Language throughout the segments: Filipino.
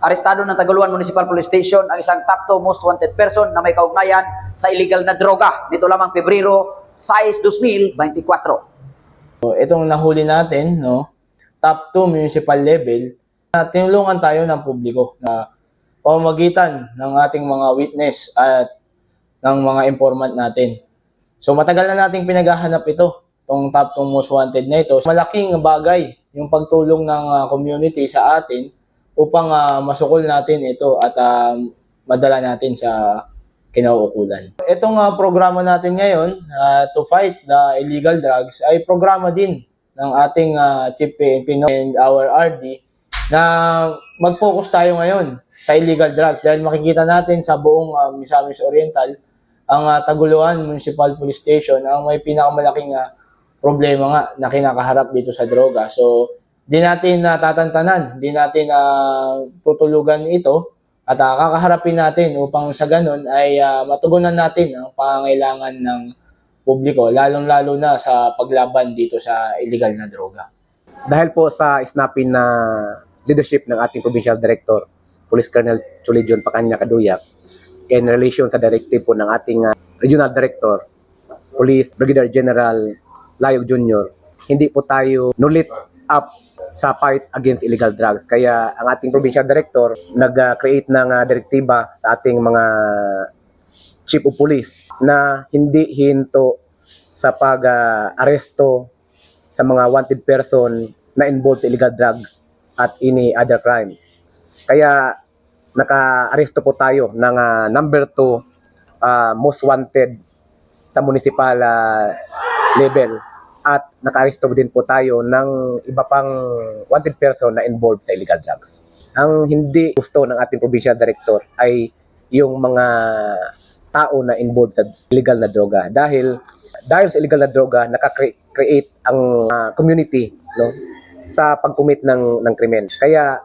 Arestado ng Taguluan Municipal Police Station ang isang top 2 most wanted person na may kaugnayan sa illegal na droga. Nito lamang Pebrero 6, 2024. So, itong nahuli natin, no, top 2 municipal level, tinulungan tayo ng publiko na pamamagitan ng ating mga witness at ng mga informant natin. So matagal na nating pinaghahanap ito, itong top 2 most wanted na ito. Malaking bagay yung pagtulong ng community sa atin upang masukol natin ito at madala natin sa kinauukulan. Itong programa natin ngayon, to fight the illegal drugs, ay programa din ng ating Chief PNP and our RD na mag-focus tayo ngayon sa illegal drugs dahil makikita natin sa buong Misamis Oriental ang Taguluan Municipal Police Station ang may pinakamalaking problema nga na kinakaharap dito sa droga. So, di natin tatantanan, di natin tutulugan ito at kakaharapin natin upang sa ganun ay matugunan natin ang pangangailangan ng publiko, lalong-lalo na sa paglaban dito sa illegal na droga. Dahil po sa isnapin na leadership ng ating Provincial Director, Police Colonel Chulijon Pacanya Kaduyak, in relation sa directive po ng ating Regional Director, Police Brigadier General Layog Jr., hindi po tayo nulit up sa fight against illegal drugs. Kaya ang ating Provincial Director nag-create ng direktiba sa ating mga Chief of Police na hindi hinto sa pag-aresto sa mga wanted person na involved sa illegal drugs at any other crime. Kaya naka-aresto po tayo ng number 2 most wanted sa municipal level at naka-aresto din po tayo ng iba pang wanted person na involved sa illegal drugs. Ang hindi gusto ng ating Provincial Director ay yung mga tao na involved sa illegal na droga dahil sa illegal na droga naka-create ang community, no, sa pag-commit ng krimen. Kaya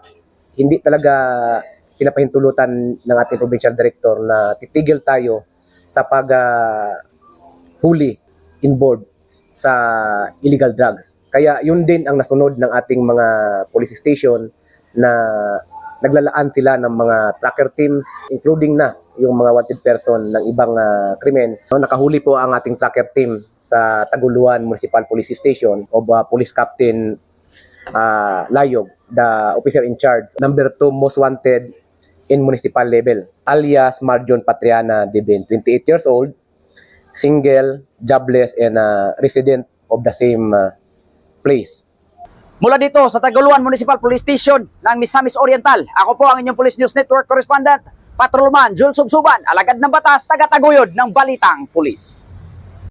hindi talaga pinapahintulutan ng ating Provincial Director na titigil tayo sa huli involved sa illegal drugs. Kaya yun din ang nasunod ng ating mga police station na naglalaan sila ng mga tracker teams, including na yung mga wanted person ng ibang krimen. Nakahuli po ang ating tracker team sa Taguluan Municipal Police Station of Police Captain Layog, the officer in charge, number 2 most wanted in municipal level, alias Marjon Patriana Deben, 28 years old, single, jobless, and resident of the same place. Mula dito sa Taguluan Municipal Police Station ng Misamis Oriental, ako po ang inyong Police News Network correspondent, Patrolman Jules Subsuban, alagad ng batas, taga-taguyod ng Balitang Pulis.